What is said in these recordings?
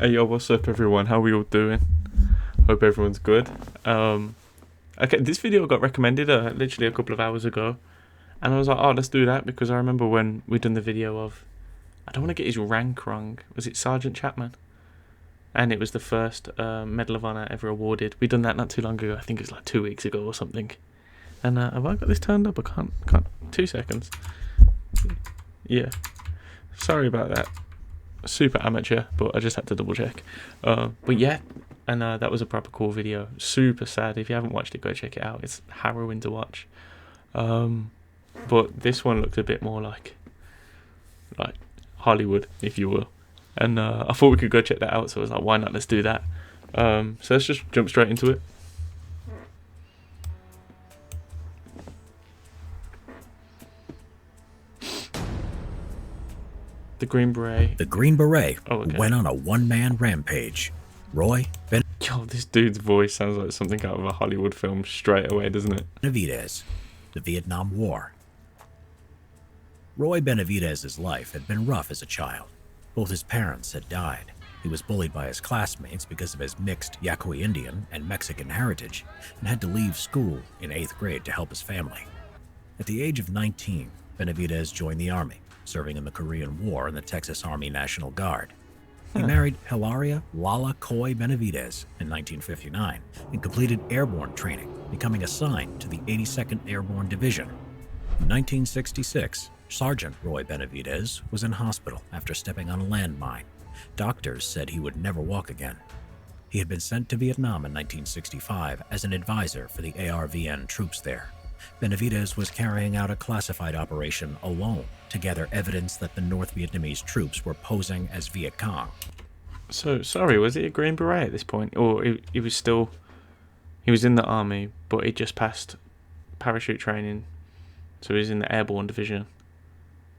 Hey yo, what's up everyone? How are we all doing? Hope everyone's good. Okay, this video got recommended literally a couple of hours ago, and I was like, oh, let's do that because I remember when we done the video of, I don't want to get his rank wrong. Was it Sergeant Chapman? And it was the first Medal of Honor ever awarded. We done that not too long ago. I think it was like 2 weeks ago or something. And have I got this turned up? I can't. 2 seconds. Yeah. Sorry about that. Super amateur, but I just had to double check. But yeah, and that was a proper cool video. Super sad. If you haven't watched it, go check it out. It's harrowing to watch. But this one looked a bit more like Hollywood, if you will. And I thought we could go check that out, so I was like, why not? Let's do that. So let's just jump straight into it. The Green Beret. The Green Beret went on a one-man rampage. Roy Yo, this dude's voice sounds like something out of a Hollywood film straight away, doesn't it? Benavidez, the Vietnam War. Roy Benavidez's life had been rough as a child. Both his parents had died. He was bullied by his classmates because of his mixed Yaqui Indian and Mexican heritage and had to leave school in 8th grade to help his family. At the age of 19, Benavidez joined the Army, serving in the Korean War in the Texas Army National Guard. He married Hilaria Lala Coy Benavidez in 1959 and completed airborne training, becoming assigned to the 82nd Airborne Division. In 1966, Sergeant Roy Benavidez was in hospital after stepping on a landmine. Doctors said he would never walk again. He had been sent to Vietnam in 1965 as an advisor for the ARVN troops there. Benavidez was carrying out a classified operation alone to gather evidence that the North Vietnamese troops were posing as Viet Cong. So, sorry, was he a Green Beret at this point? Or he was still... He was in the army, but he just passed parachute training, so he's in the airborne division.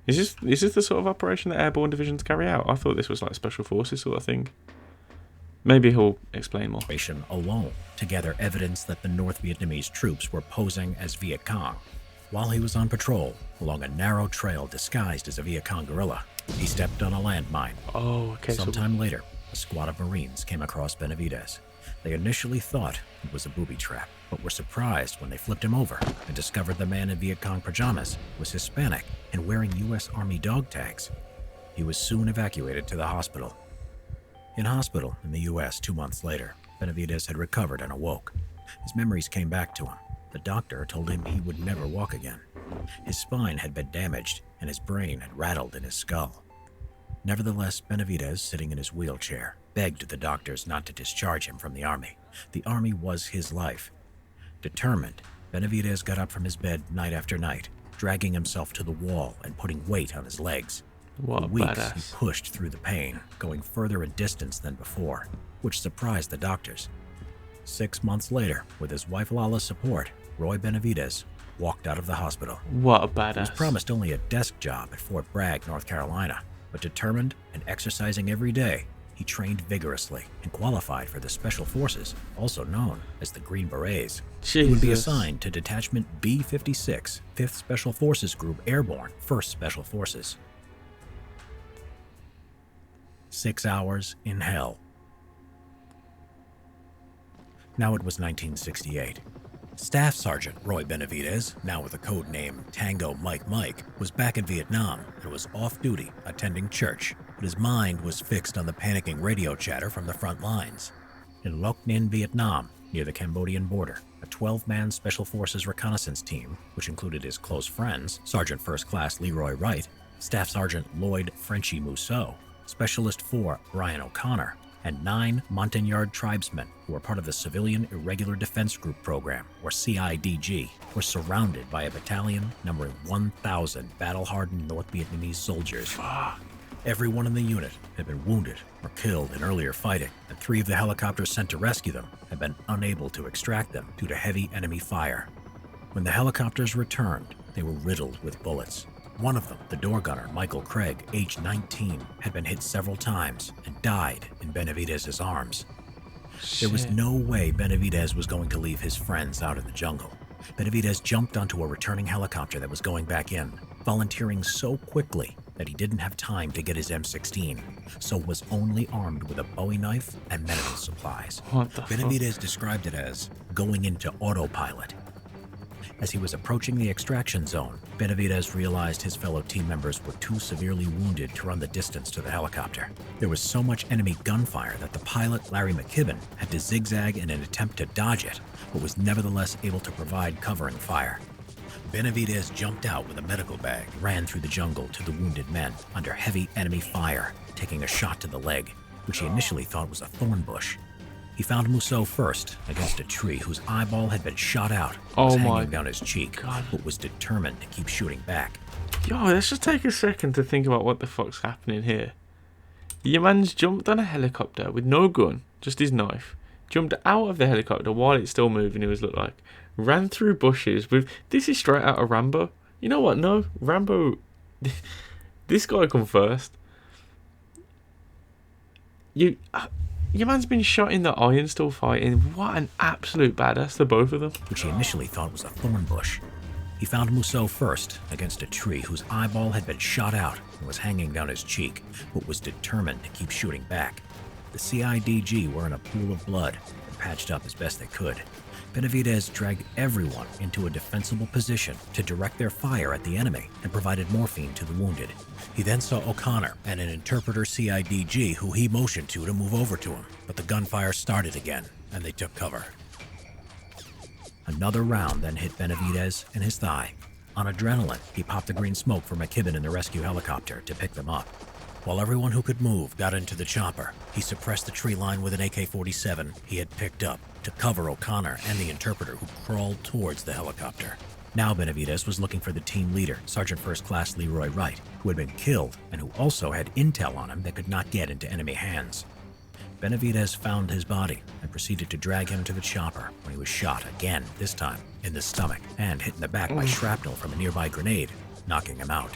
Is this the sort of operation that airborne divisions carry out? I thought this was like special forces sort of thing. Maybe he'll explain more. Alone to gather evidence that the North Vietnamese troops were posing as Viet Cong. While he was on patrol along a narrow trail disguised as a Viet Cong guerrilla, he stepped on a landmine. Oh, okay. Sometime later, a squad of Marines came across Benavidez. They initially thought it was a booby trap, but were surprised when they flipped him over and discovered the man in Viet Cong pajamas was Hispanic and wearing U.S. Army dog tags. He was soon evacuated to the hospital. In hospital in the U.S. 2 months later, Benavidez had recovered and awoke. His memories came back to him. The doctor told him he would never walk again. His spine had been damaged and his brain had rattled in his skull. Nevertheless, Benavidez, sitting in his wheelchair, begged the doctors not to discharge him from the Army. The Army was his life. Determined, Benavidez got up from his bed night after night, dragging himself to the wall and putting weight on his legs. What For a weeks, badass. he pushed through the pain, going further in distance than before, which surprised the doctors. 6 months later, with his wife Lala's support, Roy Benavidez walked out of the hospital. What a He was badass. promised only a desk job at Fort Bragg, North Carolina, but determined and exercising every day, he trained vigorously and qualified for the Special Forces, also known as the Green Berets. He would be Jesus. assigned to Detachment B-56, 5th Special Forces Group Airborne, 1st Special Forces. 6 hours in hell. Now it was 1968. Staff Sergeant Roy Benavidez, now with the code name Tango Mike Mike, was back in Vietnam and was off duty attending church, but his mind was fixed on the panicking radio chatter from the front lines. In Loc Ninh, Vietnam, near the Cambodian border, a 12-man Special Forces reconnaissance team, which included his close friends, Sergeant First Class Leroy Wright, Staff Sergeant Lloyd Frenchie Mousseau, Specialist 4 Brian O'Connor, and 9 Montagnard tribesmen who were part of the Civilian Irregular Defense Group Program, or CIDG, were surrounded by a battalion numbering 1,000 battle-hardened North Vietnamese soldiers. Everyone in the unit had been wounded or killed in earlier fighting, and 3 of the helicopters sent to rescue them had been unable to extract them due to heavy enemy fire. When the helicopters returned, they were riddled with bullets. One of them, the door gunner, Michael Craig, age 19, had been hit several times and died in Benavidez's arms. There was no way Benavidez was going to leave his friends out in the jungle. Benavidez jumped onto a returning helicopter that was going back in, volunteering so quickly that he didn't have time to get his M16, so was only armed with a Bowie knife and medical supplies. What the fuck? Benavidez described it as going into autopilot. As he was approaching the extraction zone, Benavidez realized his fellow team members were too severely wounded to run the distance to the helicopter. There was so much enemy gunfire that the pilot, Larry McKibben, had to zigzag in an attempt to dodge it, but was nevertheless able to provide covering fire. Benavidez jumped out with a medical bag, ran through the jungle to the wounded men under heavy enemy fire, taking a shot to the leg, which he initially thought was a thorn bush. He found Mousseau first against a tree whose eyeball had been shot out and was hanging down his cheek, but was determined to keep shooting back. Yo, let's just take a second to think about what the fuck's happening here. Your man's jumped on a helicopter with no gun, just his knife, jumped out of the helicopter while it's still moving, it was looked like, ran through bushes with... This is straight out of Rambo. You know what? No, Rambo... This guy come first. Your man's been shot in the eye and still fighting. What an absolute badass, the both of them. Which he initially thought was a thorn bush. He found Mousseau first against a tree whose eyeball had been shot out and was hanging down his cheek, but was determined to keep shooting back. The CIDG were in a pool of blood and patched up as best they could. Benavidez dragged everyone into a defensible position to direct their fire at the enemy and provided morphine to the wounded. He then saw O'Connor and an interpreter CIDG who he motioned to move over to him, but the gunfire started again and they took cover. Another round then hit Benavidez in his thigh. On adrenaline, he popped the green smoke for McKibben in the rescue helicopter to pick them up. While everyone who could move got into the chopper, he suppressed the tree line with an AK-47 he had picked up to cover O'Connor and the interpreter who crawled towards the helicopter. Now Benavidez was looking for the team leader, Sergeant First Class Leroy Wright, who had been killed and who also had intel on him that could not get into enemy hands. Benavidez found his body and proceeded to drag him to the chopper when he was shot again, this time in the stomach and hit in the back by shrapnel from a nearby grenade, knocking him out.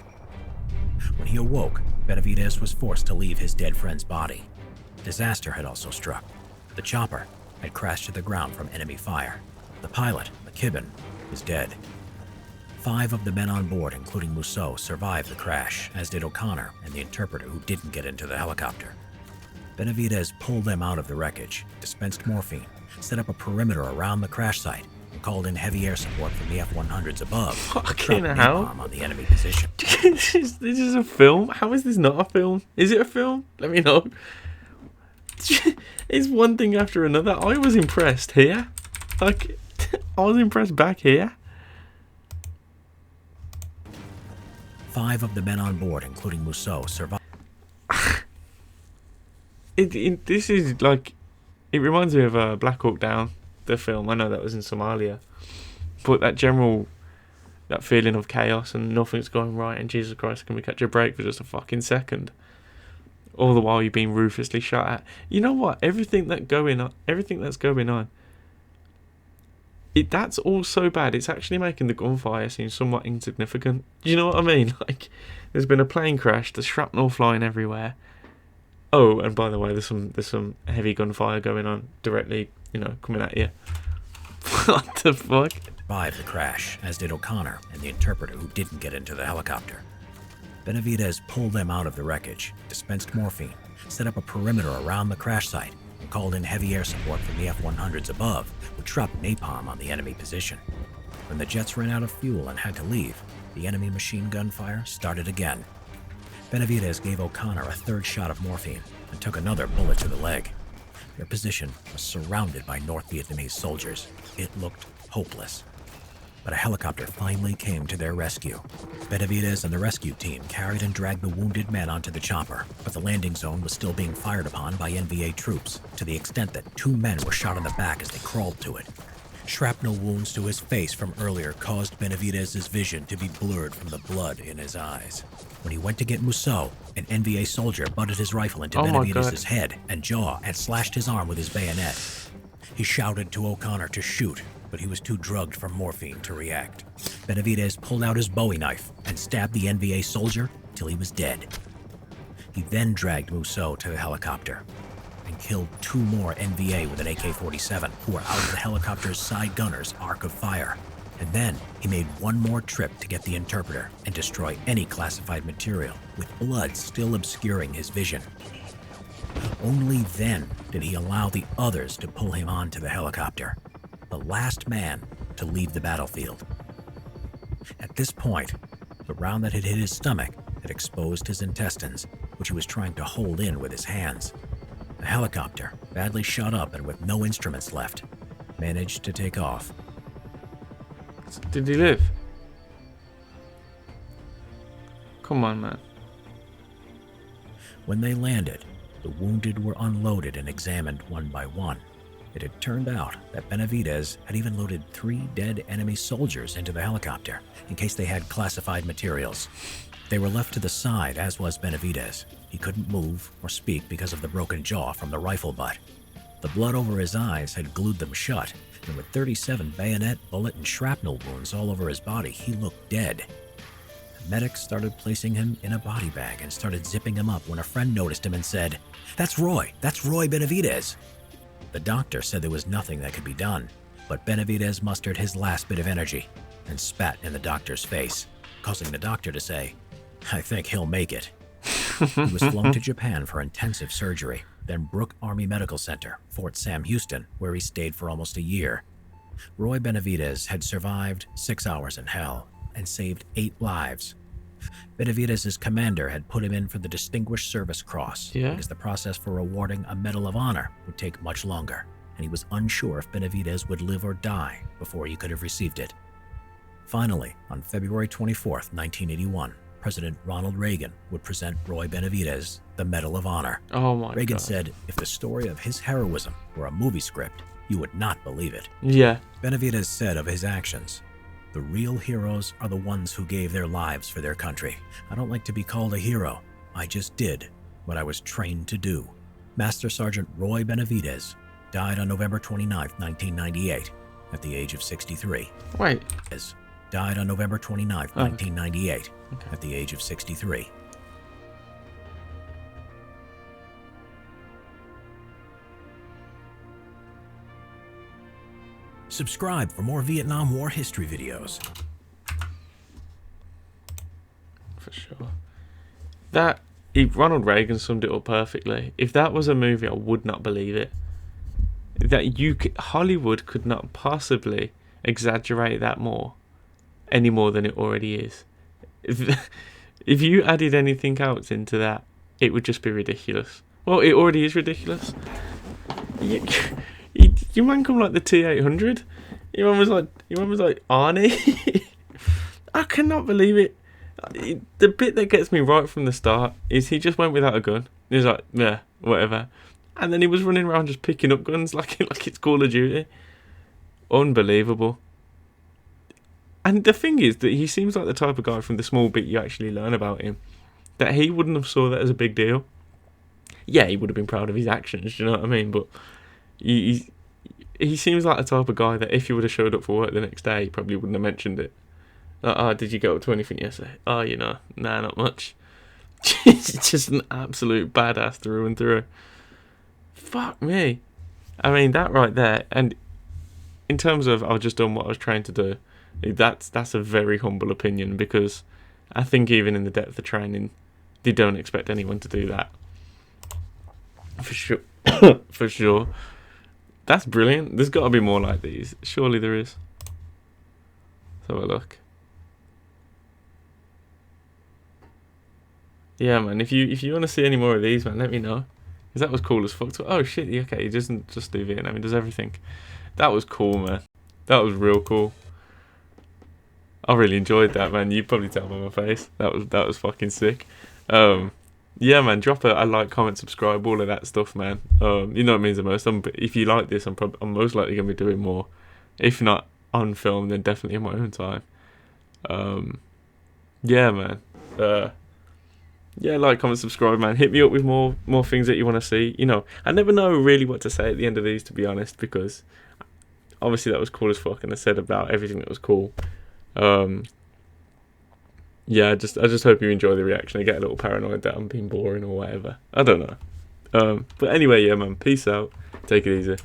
When he awoke, Benavidez was forced to leave his dead friend's body. Disaster had also struck. The chopper had crashed to the ground from enemy fire. The pilot, McKibben, was dead. 5 of the men on board, including Mousseau, survived the crash, as did O'Connor and the interpreter who didn't get into the helicopter. Benavidez pulled them out of the wreckage, dispensed morphine, set up a perimeter around the crash site, and called in heavy air support from the F-100s above. Fucking hell. On the enemy position. this is a film? How is this not a film? Is it a film? Let me know. It's one thing after another. I was impressed here. Like, I was impressed back here. 5 of the men on board, including Mousseau, survived. This is like... It reminds me of Black Hawk Down, the film. I know that was in Somalia. But that general... That feeling of chaos and nothing's going right and Jesus Christ, can we catch a break for just a fucking second? All the while you're being ruthlessly shot at. You know what? Everything that's going on, that's all so bad. It's actually making the gunfire seem somewhat insignificant. Do you know what I mean? Like, there's been a plane crash. There's shrapnel flying everywhere. Oh, and by the way, there's some heavy gunfire going on directly, coming at you. What the fuck? Survived the crash, as did O'Connor and the interpreter who didn't get into the helicopter. Benavidez pulled them out of the wreckage, dispensed morphine, set up a perimeter around the crash site, and called in heavy air support from the F-100s above, which dropped napalm on the enemy position. When the jets ran out of fuel and had to leave, the enemy machine gun fire started again. Benavidez gave O'Connor a 3rd shot of morphine and took another bullet to the leg. Their position was surrounded by North Vietnamese soldiers. It looked hopeless. But a helicopter finally came to their rescue. Benavidez and the rescue team carried and dragged the wounded men onto the chopper, but the landing zone was still being fired upon by NVA troops, to the extent that 2 men were shot in the back as they crawled to it. Shrapnel wounds to his face from earlier caused Benavidez's vision to be blurred from the blood in his eyes. When he went to get Mousseau, an NVA soldier butted his rifle into Benavidez's head and jaw and slashed his arm with his bayonet. He shouted to O'Connor to shoot, but he was too drugged from morphine to react. Benavidez pulled out his Bowie knife and stabbed the NVA soldier till he was dead. He then dragged Mousseau to the helicopter and killed 2 more NVA with an AK-47 who were out of the helicopter's side gunner's arc of fire. And then he made one more trip to get the interpreter and destroy any classified material, with blood still obscuring his vision. Only then did he allow the others to pull him onto the helicopter, the last man to leave the battlefield. At this point, the round that had hit his stomach had exposed his intestines, which he was trying to hold in with his hands. The helicopter, badly shot up and with no instruments left, managed to take off. Did he live? Come on, man. When they landed, the wounded were unloaded and examined one by one. It had turned out that Benavidez had even loaded 3 dead enemy soldiers into the helicopter in case they had classified materials. They were left to the side, as was Benavidez. He couldn't move or speak because of the broken jaw from the rifle butt. The blood over his eyes had glued them shut, and with 37 bayonet, bullet, and shrapnel wounds all over his body, he looked dead. Medics started placing him in a body bag and started zipping him up when a friend noticed him and said, "That's Roy Benavidez." The doctor said there was nothing that could be done, but Benavidez mustered his last bit of energy and spat in the doctor's face, causing the doctor to say, "I think he'll make it." He was flown to Japan for intensive surgery, then Brooke Army Medical Center, Fort Sam Houston, where he stayed for almost a year. Roy Benavidez had survived 6 hours in hell and saved 8 lives. Benavidez's commander had put him in for the Distinguished Service Cross because the process for awarding a Medal of Honor would take much longer, and he was unsure if Benavidez would live or die before he could have received it. Finally, on February 24th, 1981, President Ronald Reagan would present Roy Benavidez the Medal of Honor. Oh my Reagan God. said if the story of his heroism were a movie script, you would not believe it. Yeah. Benavidez said of his actions, "The real heroes are the ones who gave their lives for their country. I don't like to be called a hero. I just did what I was trained to do." Master Sergeant Roy Benavidez died on November 29th, 1998, at the age of 63. Wait. Died on November 29th, Oh. 1998, Okay. at the age of 63. Subscribe for more Vietnam War history videos. For sure. Ronald Reagan summed it up perfectly. If that was a movie, I would not believe it. Hollywood could not possibly exaggerate that any more than it already is. If you added anything else into that, it would just be ridiculous. Well, it already is ridiculous. Your man come like the T-800. Your man was like Arnie. I cannot believe it. The bit that gets me right from the start is he just went without a gun. He was like, yeah, whatever. And then he was running around just picking up guns like it's Call of Duty. Unbelievable. And the thing is that he seems like the type of guy, from the small bit you actually learn about him, that he wouldn't have saw that as a big deal. Yeah, he would have been proud of his actions, do you know what I mean? But he seems like the type of guy that if he would have showed up for work the next day, he probably wouldn't have mentioned it. Like, oh, did you get up to anything yesterday? Oh, nah, not much. He's just an absolute badass through and through. Fuck me. I mean, that right there, and in terms of I've just done what I was trying to do, that's a very humble opinion, because I think even in the depth of training, they don't expect anyone to do that. For sure. For sure. That's brilliant. There's got to be more like these. Surely there is. Let's have a look. Yeah, man. If you want to see any more of these, man, let me know. Because that was cool as fuck. Oh shit. Okay, he doesn't just do Vietnam. He does everything. That was cool, man. That was real cool. I really enjoyed that, man. You probably tell by my face. That was fucking sick. Yeah, man. Drop a like, comment, subscribe, all of that stuff, man. You know what it means the most. If you like this, I'm most likely gonna be doing more. If not on film, then definitely in my own time. Yeah, man. Yeah, like, comment, subscribe, man. Hit me up with more things that you want to see. You know, I never know really what to say at the end of these, to be honest, because obviously that was cool as fuck, and I said about everything that was cool. Yeah, I just hope you enjoy the reaction. I get a little paranoid that I'm being boring or whatever. I don't know. But anyway, yeah, man. Peace out. Take it easy.